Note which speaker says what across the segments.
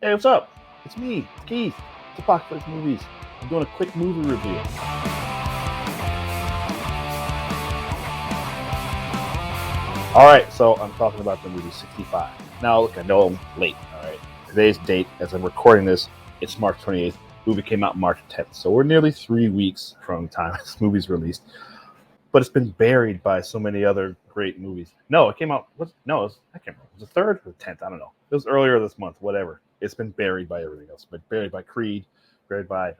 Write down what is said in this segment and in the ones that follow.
Speaker 1: Hey, what's up? It's me, Keith. It's Apocalypse Movies. I'm doing a quick movie review. All right, so I'm talking about the movie 65. Now, look, I know I'm late. All right, today's date, as I'm recording this, it's March 28th. The movie came out March 10th, so we're nearly 3 weeks from the time this movie's released. But it's been buried by so many other great movies. No, it came out. No, I can't remember. It was the 3rd or the 10th. I don't know. It was earlier this month. Whatever. It's been buried by everything else. But buried by Creed, buried by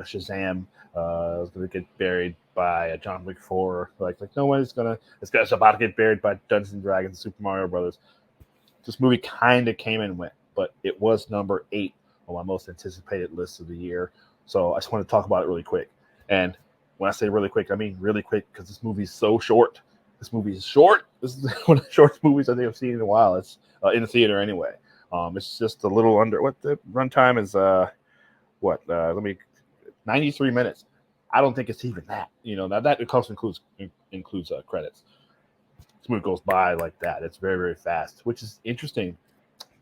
Speaker 1: Shazam. It's gonna get buried by John Wick 4. Like no one's gonna. It's about to get buried by Dungeons and Dragons, Super Mario Brothers. This movie kind of came and went, but it was number 8 on my most anticipated list of the year. So I just want to talk about it really quick. And when I say really quick, I mean really quick because this movie is so short. This movie is short. This is one of the shortest movies I think I've seen in a while. It's in the theater anyway. It's just a little under what the runtime is. Let me 93 minutes. I don't think it's even that. Now that it comes includes credits. This movie goes by like that. It's very very fast, which is interesting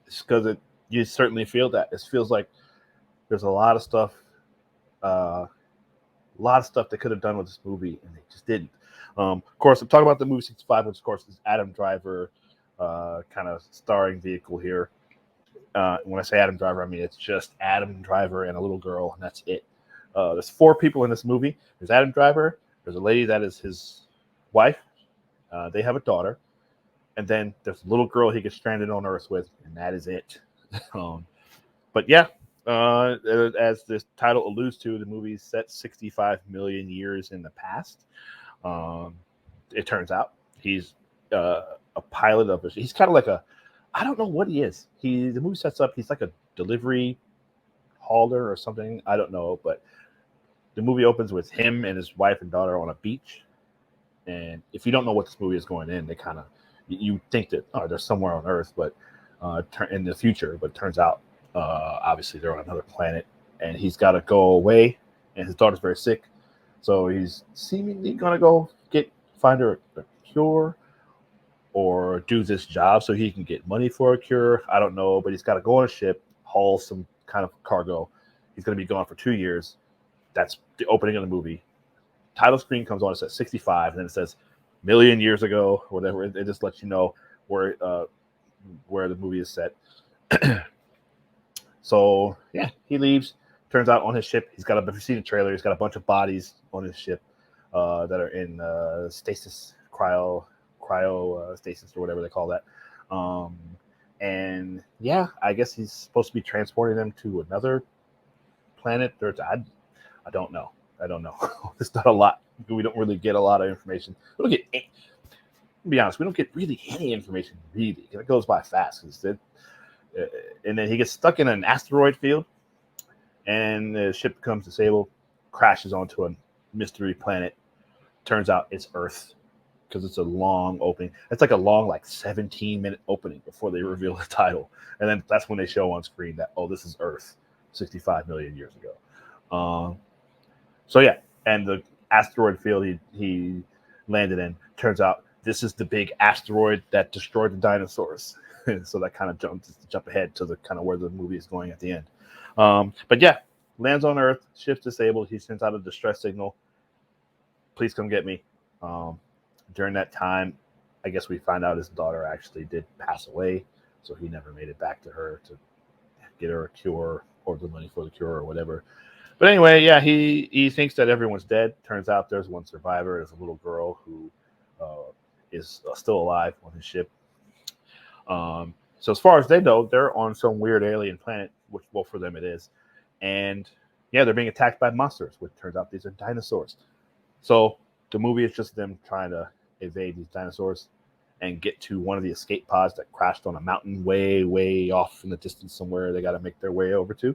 Speaker 1: because you certainly feel that. It feels like there's a lot of stuff they could have done with this movie, and they just didn't. Of course, I'm talking about the movie 65, which of course is Adam Driver, kind of starring vehicle here. When I say Adam Driver, I mean it's just Adam Driver and a little girl, and that's it. There's 4 people in this movie. There's Adam Driver. There's a lady that is his wife. They have a daughter, and then there's a little girl he gets stranded on Earth with, and that is it. But yeah, as this title alludes to, the movie is set 65 million years in the past. It turns out he's a pilot of it. He's kind of like I don't know what he is. The movie sets up he's like a delivery hauler or something. I don't know, but the movie opens with him and his wife and daughter on a beach. And if you don't know what this movie is going in, they kind of you think that they're somewhere on Earth, but in the future. But it turns out obviously they're on another planet, and he's got to go away, and his daughter's very sick, so he's seemingly gonna go find her a cure or do this job so he can get money for a cure. I don't know, but he's got to go on a ship, haul some kind of cargo. He's going to be gone for 2 years. That's the opening of the movie. Title screen comes on. It says 65, and then it says million years ago, or whatever. It just lets you know where the movie is set. So yeah, he leaves. Turns out on his ship, he's got if you've seen the trailer, he's got a bunch of bodies on his ship that are in stasis, cryo stasis or whatever they call that. And yeah, I guess he's supposed to be transporting them to another planet. I don't know. It's not a lot. We don't really get a lot of information. We don't get, to be honest, we don't get really any information. Really, it goes by fast. And then he gets stuck in an asteroid field, and the ship becomes disabled, crashes onto a mystery planet. Turns out it's Earth because it's a long opening. It's like a long, 17-minute opening before they reveal the title, and then that's when they show on screen that this is Earth, 65 million years ago. So yeah, and the asteroid field he landed in, turns out this is the big asteroid that destroyed the dinosaurs. So that kind of jump ahead to the kind of where the movie is going at the end. But yeah, lands on Earth, ship's disabled. He sends out a distress signal. Please come get me. During that time, I guess we find out his daughter actually did pass away, so he never made it back to her to get her a cure or the money for the cure or whatever. But anyway, yeah, he thinks that everyone's dead. Turns out there's one survivor. There's a little girl who is still alive on his ship. So as far as they know, they're on some weird alien planet, which, well, for them it is. And yeah, they're being attacked by monsters, which turns out these are dinosaurs. So the movie is just them trying to evade these dinosaurs and get to one of the escape pods that crashed on a mountain way, way off in the distance somewhere. They got to make their way over to.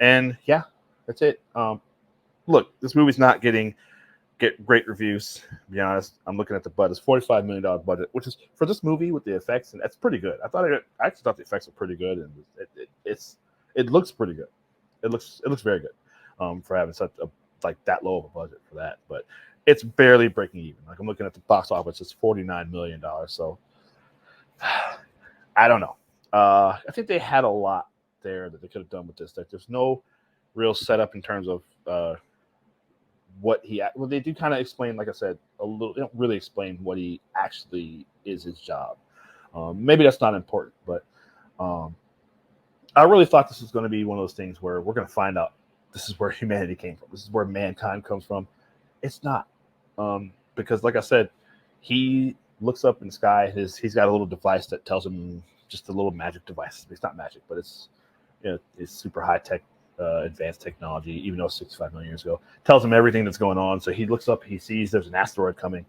Speaker 1: And yeah, that's it. Look, this movie's not get great reviews. To be honest, I'm looking at the budget. It's $45 million budget, which is for this movie with the effects, and that's pretty good. I actually thought the effects were pretty good, and it looks pretty good. It looks very good for having such a that low of a budget for that. But it's barely breaking even. Like I'm looking at the box office, it's $49 million. So I don't know. I think they had a lot there that they could have done with this. Like, there's no real setup in terms of what he. Well, they do kind of explain, like I said, a little. They don't really explain what he actually is his job. Maybe that's not important, but I really thought this was going to be one of those things where we're going to find out this is where humanity came from. This is where mankind comes from. It's not, because, like I said, he looks up in the sky. He's got a little device that tells him, just a little magic device. It's not magic, but it's it's super high tech, advanced technology. Even though it's 65 million years ago, tells him everything that's going on. So he looks up. He sees there's an asteroid coming.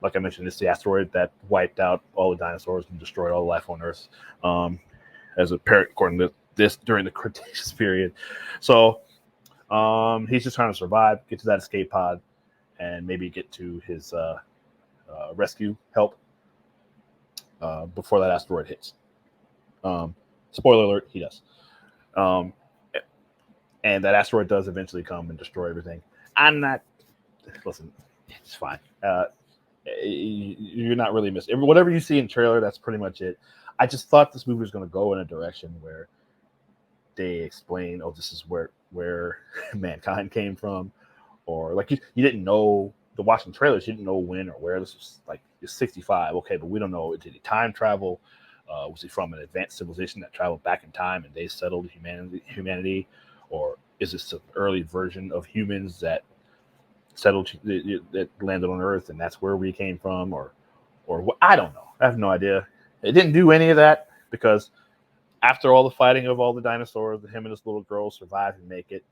Speaker 1: Like I mentioned, it's the asteroid that wiped out all the dinosaurs and destroyed all the life on Earth. As a parent, according to this, during the Cretaceous period. So he's just trying to survive, get to that escape pod, and maybe get to his rescue help before that asteroid hits. Spoiler alert, he does. And that asteroid does eventually come and destroy everything. I'm not, listen, it's fine. You're not really missing. Whatever you see in the trailer, that's pretty much it. I just thought this movie was going to go in a direction where they explain, oh, this is where mankind came from. Or like you didn't know, the watching trailers, you didn't know when or where. This was like, it's 65. Okay, but we don't know, did he time travel? Was he from an advanced civilization that traveled back in time and they settled humanity? Or is this an early version of humans that settled, that landed on Earth, and that's where we came from? Or what? I don't know. I have no idea. It didn't do any of that, because after all the fighting of all the dinosaurs, him and this little girl survive and make it.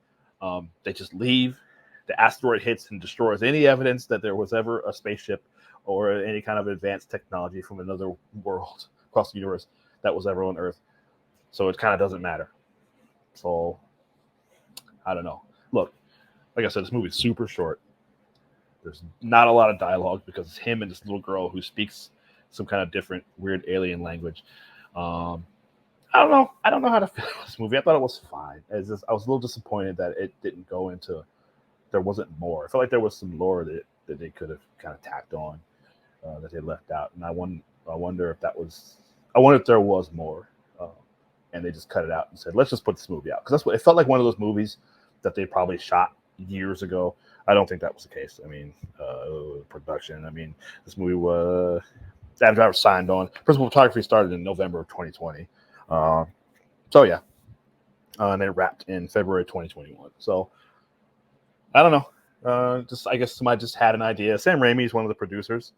Speaker 1: They just leave. The asteroid hits and destroys any evidence that there was ever a spaceship or any kind of advanced technology from another world across the universe that was ever on Earth. So it kind of doesn't matter. So I don't know. Look, like I said, this movie's super short. There's not a lot of dialogue because it's him and this little girl who speaks some kind of different, weird alien language. I don't know. I don't know how to feel about this movie. I thought it was fine. I was a little disappointed that it didn't go into. There wasn't more. I felt like there was some lore that they could have kind of tacked on, that they left out. And I wonder if that was. I wonder if there was more, and they just cut it out and said, "Let's just put this movie out," because that's what it felt like. One of those movies that they probably shot years ago. I don't think that was the case. I mean, production. I mean, this movie was. Adam Driver signed on. Principal photography started in November of 2020. So yeah, and it wrapped in February 2021. So I don't know. I guess somebody just had an idea. Sam Raimi is one of the producers.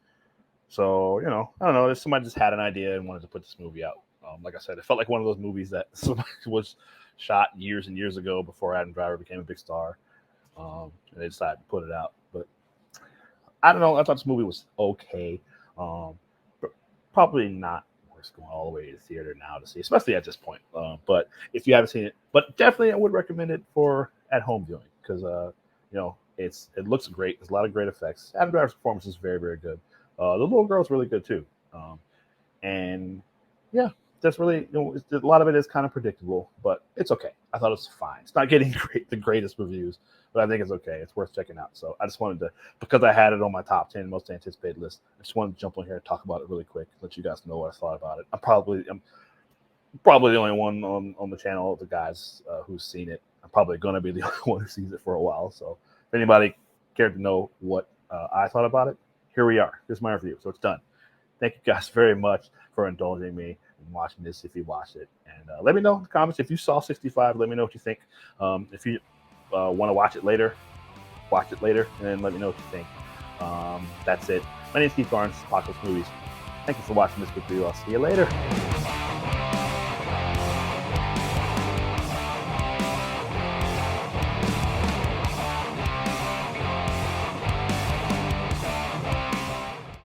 Speaker 1: So, I don't know. Somebody just had an idea and wanted to put this movie out. Like I said, it felt like one of those movies that was shot years and years ago before Adam Driver became a big star. And they decided to put it out. But I don't know. I thought this movie was okay. But probably not worth going all the way to the theater now to see, especially at this point. But if you haven't seen it, but definitely I would recommend it for at-home viewing because, it looks great. There's a lot of great effects. Adam Driver's performance is very, very good. The little girl's really good too. And yeah, that's really, a lot of it is kind of predictable, but it's okay. I thought it was fine. It's not getting the greatest reviews, but I think it's okay. It's worth checking out. So I just wanted to, because I had it on my top 10 most anticipated list, I just wanted to jump on here and talk about it really quick, let you guys know what I thought about it. I'm probably the only one on the channel of the guys who's seen it. I'm probably going to be the only one who sees it for a while. So if anybody cared to know what I thought about it, here we are. Here's my review. So it's done. Thank you guys very much for indulging me in watching this if you watched it. And let me know in the comments if you saw 65. Let me know what you think. If you want to watch it later, and let me know what you think. That's it. My name is Keith Barnes, Apocalypse Movies. Thank you for watching this video. I'll see you later.